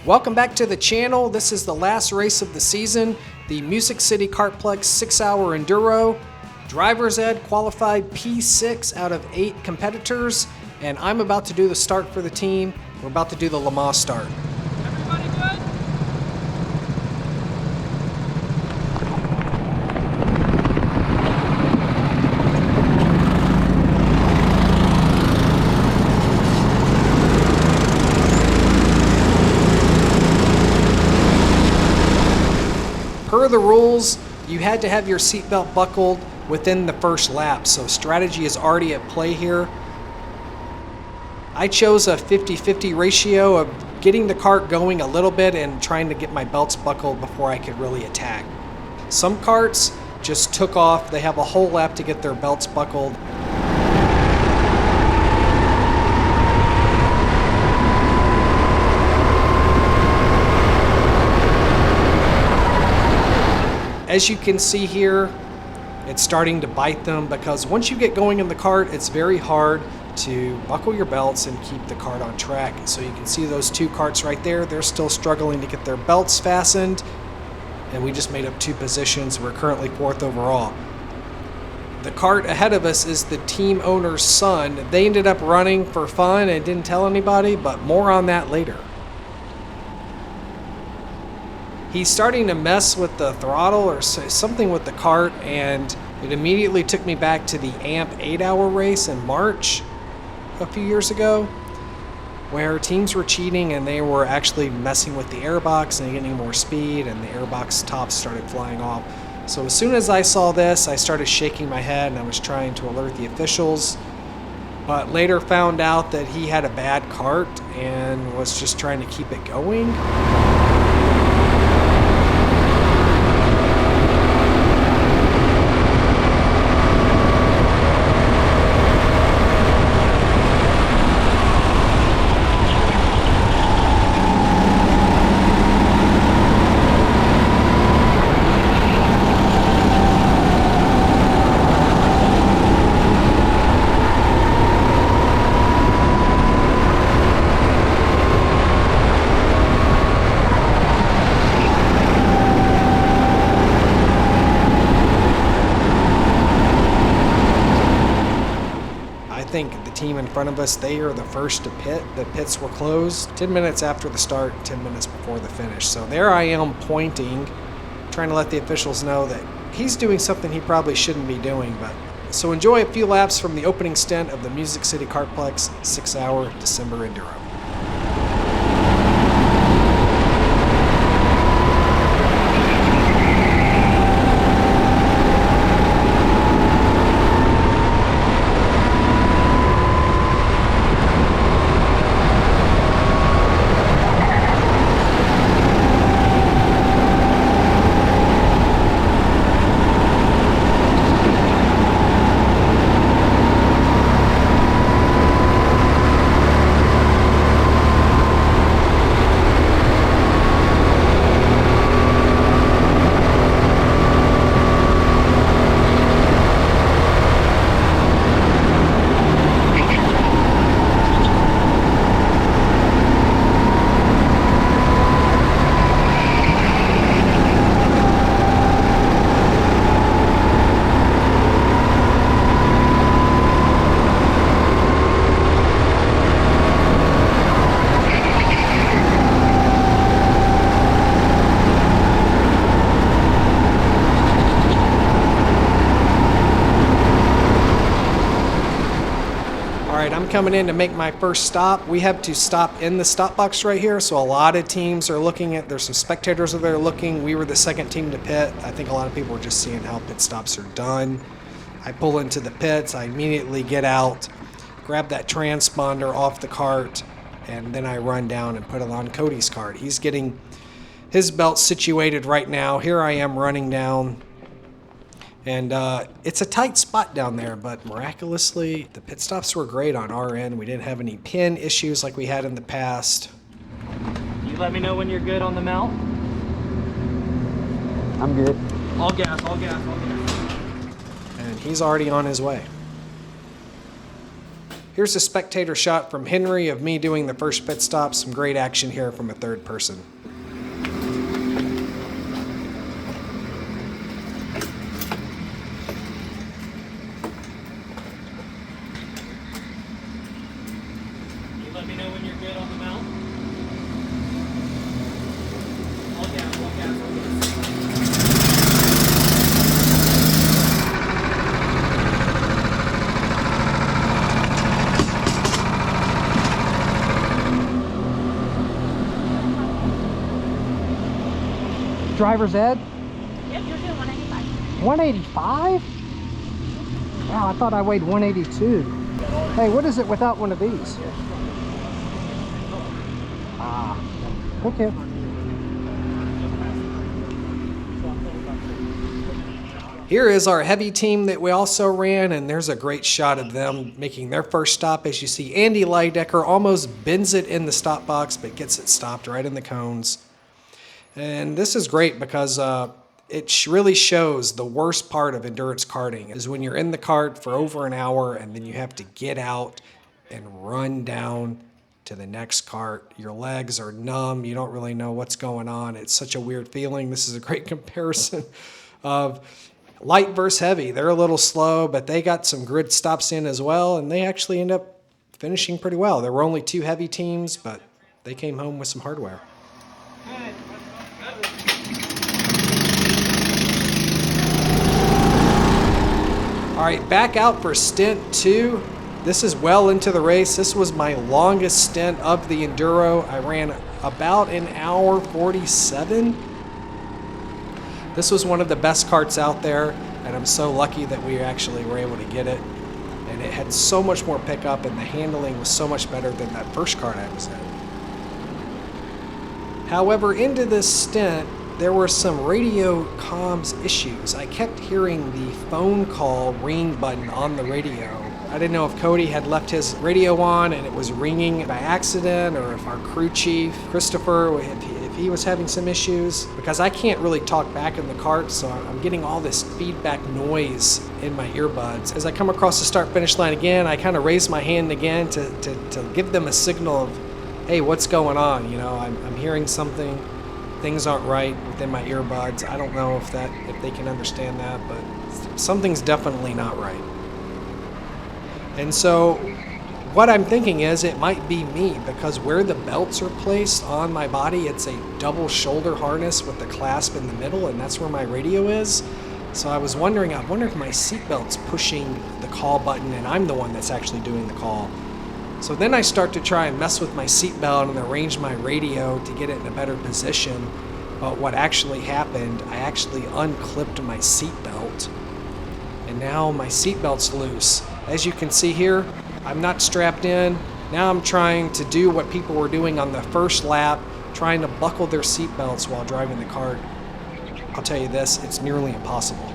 Welcome back to the channel. This is the last race of the season, the Music City Kartplex 6-hour Enduro. Driver's Ed qualified P6 out of 8 competitors, and I'm about to do the start for the team. We're about to do the Le Mans start. Everybody good? Per the rules, you had to have your seatbelt buckled within the first lap, so strategy is already at play here. I chose a 50-50 ratio of getting the cart going a little bit and trying to get my belts buckled before I could really attack. Some carts just took off. They have a whole lap to get their belts buckled. As you can see here, it's starting to bite them because once you get going in the cart, it's very hard to buckle your belts and keep the cart on track. So you can see those two carts right there, they're still struggling to get their belts fastened, and we just made up 2 positions. We're currently 4th overall. The cart ahead of us is the team owner's son. They ended up running for fun and didn't tell anybody, but more on that later. He's starting to mess with the throttle or something with the cart, and it immediately took me back to the AMP 8-hour race in March a few years ago, where teams were cheating and they were actually messing with the airbox and getting more speed, and the airbox tops started flying off. So as soon as I saw this, I started shaking my head and I was trying to alert the officials, but later found out that he had a bad cart and was just trying to keep it going. I think the team in front of us, they are the first to pit. The pits were closed 10 minutes after the start, 10 minutes before the finish. So there I am pointing, trying to let the officials know that he's doing something he probably shouldn't be doing. But so enjoy a few laps from the opening stint of the Music City Kartplex 6-hour December Enduro. I'm coming in to make my first stop. We have to stop in the stop box right here, so a lot of teams are looking at, there's some spectators over there looking. We were the second team to pit. I think a lot of people are just seeing how pit stops are done. I pull into the pits, I immediately get out, grab that transponder off the cart, and then I run down and put it on Cody's cart. He's getting his belt situated right now. Here I am running down. And it's a tight spot down there, but miraculously, the pit stops were great on our end. We didn't have any pin issues like we had in the past. You let me know when you're good on the mount. I'm good. All gas, all gas, all gas. And he's already on his way. Here's a spectator shot from Henry of me doing the first pit stop. Some great action here from a third person. You let me know when you're good on the mount. All gas, all gas, all gas. Driver's ed? Yep, you're doing 185. 185? Wow, I thought I weighed 182. Hey, what is it without one of these? Ah, okay. Here is our heavy team that we also ran, and there's a great shot of them making their first stop. As you see, Andy Leidecker almost bends it in the stop box, but gets it stopped right in the cones. And this is great because it really shows the worst part of endurance karting is when you're in the kart for over an hour and then you have to get out and run down to the next kart. Your legs are numb. You don't really know what's going on. It's such a weird feeling. This is a great comparison of light versus heavy. They're a little slow, but they got some grid stops in as well, and they actually end up finishing pretty well. There were only 2 heavy teams, but they came home with some hardware. All right, back out for stint 2. This is well into the race. This was my longest stint of the Enduro. I ran about an hour 47. This was one of the best karts out there, and I'm so lucky that we actually were able to get it. And it had so much more pickup, and the handling was so much better than that first kart I was in. However, into this stint, there were some radio comms issues. I kept hearing the phone call ring button on the radio. I didn't know if Cody had left his radio on and it was ringing by accident, or if our crew chief, Christopher, if he was having some issues, because I can't really talk back in the kart, so I'm getting all this feedback noise in my earbuds. As I come across the start-finish line again, I kind of raise my hand again to give them a signal of, hey, what's going on? You know, I'm hearing something. Things aren't right within my earbuds. I don't know if they can understand that, but something's definitely not right. And so what I'm thinking is it might be me, because where the belts are placed on my body, it's a double shoulder harness with the clasp in the middle, and that's where my radio is. So I wonder if my seatbelt's pushing the call button and I'm the one that's actually doing the call. So then I start to try and mess with my seatbelt and arrange my radio to get it in a better position. But what actually happened, I actually unclipped my seatbelt, and now my seatbelt's loose. As you can see here, I'm not strapped in. Now I'm trying to do what people were doing on the first lap, trying to buckle their seatbelts while driving the kart. I'll tell you this, it's nearly impossible.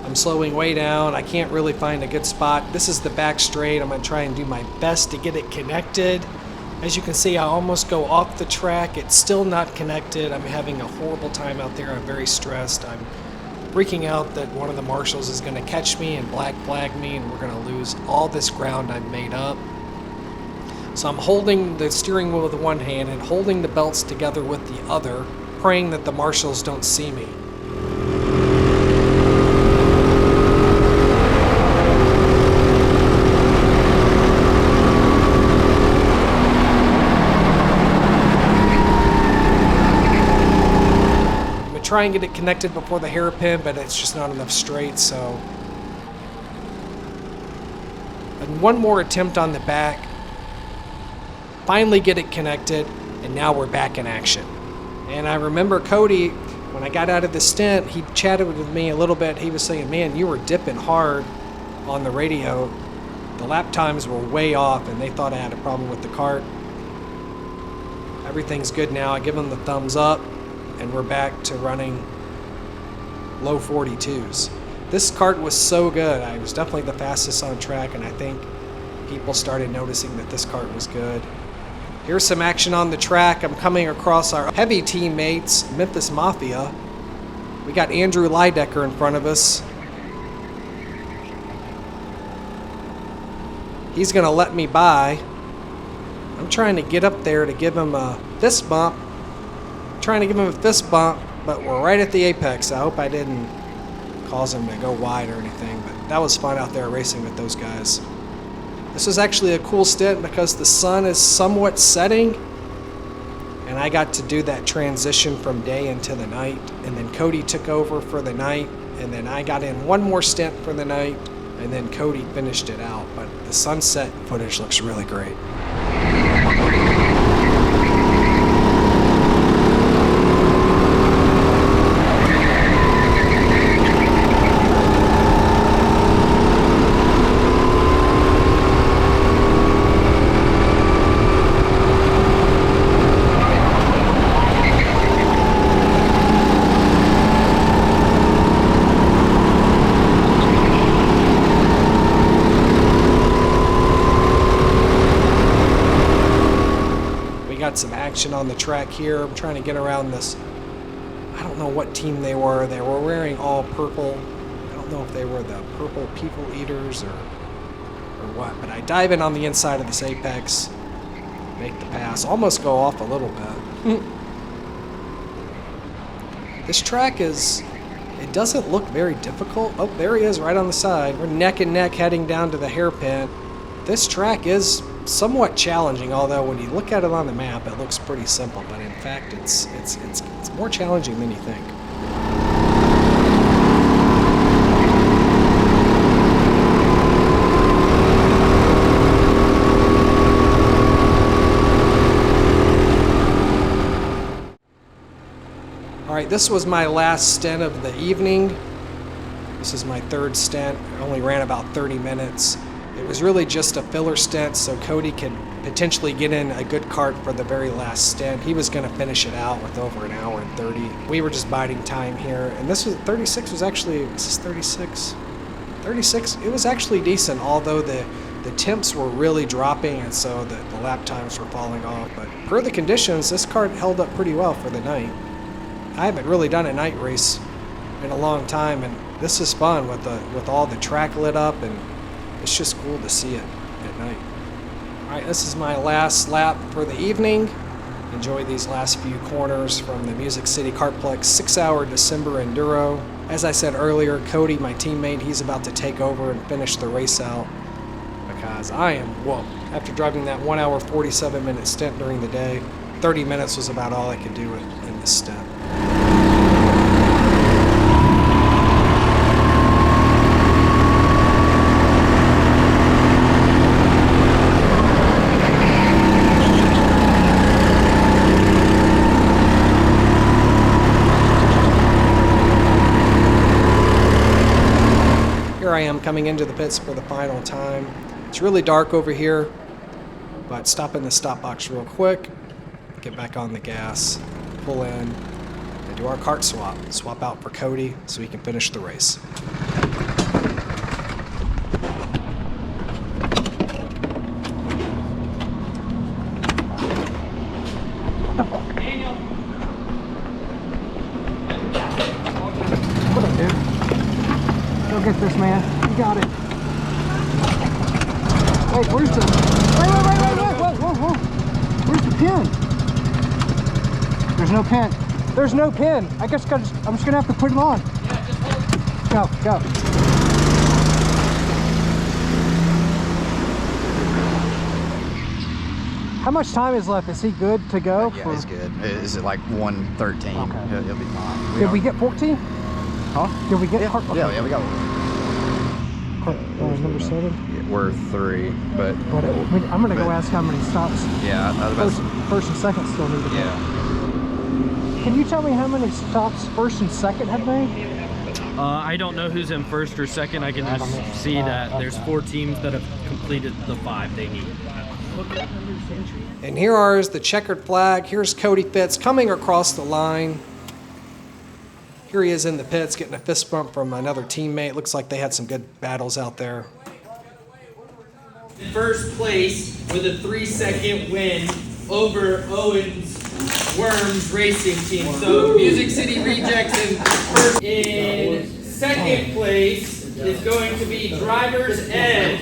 I'm slowing way down. I can't really find a good spot. This is the back straight. I'm going to try and do my best to get it connected. As you can see, I almost go off the track. It's still not connected. I'm having a horrible time out there. I'm very stressed. I'm freaking out that one of the marshals is going to catch me and black flag me, and we're going to lose all this ground I've made up. So I'm holding the steering wheel with one hand and holding the belts together with the other, praying that the marshals don't see me. Try and get it connected before the hairpin, but it's just not enough straight, so. And one more attempt on the back. Finally get it connected, and now we're back in action. And I remember Cody, when I got out of the stint, he chatted with me a little bit. He was saying, man, you were dipping hard on the radio. The lap times were way off, and they thought I had a problem with the kart. Everything's good now. I give him the thumbs up, and we're back to running low 42s. This kart was so good. I was definitely the fastest on track, and I think people started noticing that this kart was good. Here's some action on the track. I'm coming across our heavy teammates, Memphis Mafia. We got Andrew Leidecker in front of us. he's going to let me by. I'm trying to get up there to give him a fist bump. Trying to give him a fist bump, but we're right at the apex. I hope I didn't cause him to go wide or anything, but that was fun out there racing with those guys. This was actually a cool stint because the sun is somewhat setting, and I got to do that transition from day into the night, and then Cody took over for the night, and then I got in one more stint for the night, and then Cody finished it out. But the sunset footage looks really great. Some action on the track here. I'm trying to get around this. I don't know what team they were. They were wearing all purple. I don't know if they were the purple people eaters or what, but I dive in on the inside of this apex, make the pass, almost go off a little bit. This track it doesn't look very difficult. Oh, there he is right on the side. We're neck and neck heading down to the hairpin. This track is somewhat challenging, although when you look at it on the map, it looks pretty simple. But in fact, it's more challenging than you think. All right, this was my last stint of the evening. This is my third stint. I only ran about 30 minutes. It was really just a filler stint so Cody could potentially get in a good kart for the very last stint. He was going to finish it out with over an hour and 30. We were just biding time here. And this was 36 was actually, is this 36? 36, it was actually decent, although the temps were really dropping and so the lap times were falling off. But per the conditions, this kart held up pretty well for the night. I haven't really done a night race in a long time, and this is fun with all the track lit up, and it's just cool to see it at night. All right, this is my last lap for the evening. Enjoy these last few corners from the Music City Kartplex 6-hour December Enduro. As I said earlier, Cody, my teammate, he's about to take over and finish the race out because I am whooped. After driving that 1 hour 47 minute stint during the day, 30 minutes was about all I could do in this stint. Here I am coming into the pits for the final time. It's really dark over here, but stop in the stop box real quick, get back on the gas, pull in, and do our kart swap. Swap out for Cody so he can finish the race. What up, dude? Go get this, man. You got it. Wait, where's the... Whoa. Where's the pin? There's no pin. There's no pin. I guess I'm just going to have to put it on. Yeah, just hold it. Go. How much time is left? Is he good to go? Yeah, he's good. Is it like 1:13? Okay. He'll be fine. Did we get 14? Huh? Did we get Yeah, okay. yeah, we got number 7? Yeah, we're 3, but... I'm going to go ask how many stops. Yeah, I was about to... First and second still need to go. Yeah. Can you tell me how many stops first and second have made? I don't know who's in first or second. I can just see that there's 4 teams that have completed the 5 they need. And here is the checkered flag. Here's Cody Fitz coming across the line. Here he is in the pits getting a fist bump from another teammate. Looks like they had some good battles out there. First place with a 3-second win over Owen's Worms Racing Team. So Music City Rejects in first. In second place is going to be Driver's Ed.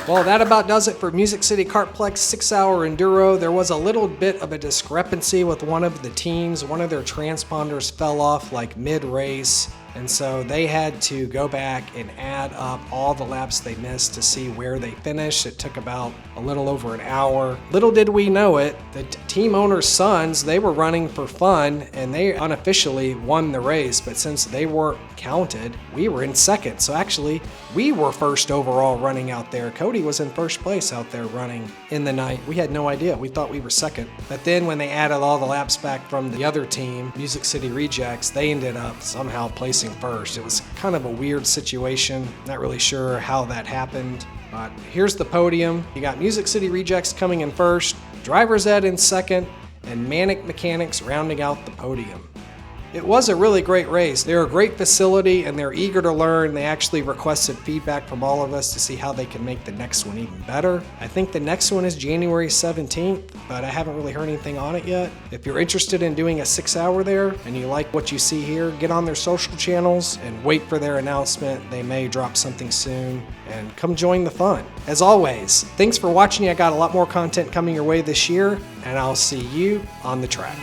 Well, that about does it for Music City Kartplex 6-hour Enduro. There was a little bit of a discrepancy with one of the teams. One of their transponders fell off like mid-race, and so they had to go back and add up all the laps they missed to see where they finished. It took about a little over an hour. Little did we know it, the team owner's sons, they were running for fun and they unofficially won the race, but since they weren't counted, we were in second. So actually, we were first overall running out there. Cody was in first place out there running in the night. We had no idea. We thought we were second. But then when they added all the laps back from the other team, Music City Rejects, they ended up somehow placing first. It was kind of a weird situation. Not really sure how that happened. But here's the podium. You got Music City Rejects coming in first, Driver's Ed in second, and Manic Mechanics rounding out the podium. It was a really great race. They're a great facility and they're eager to learn. They actually requested feedback from all of us to see how they can make the next one even better. I think the next one is January 17th, but I haven't really heard anything on it yet. If you're interested in doing a 6-hour there and you like what you see here, get on their social channels and wait for their announcement. They may drop something soon, and come join the fun. As always, thanks for watching. I got a lot more content coming your way this year, and I'll see you on the track.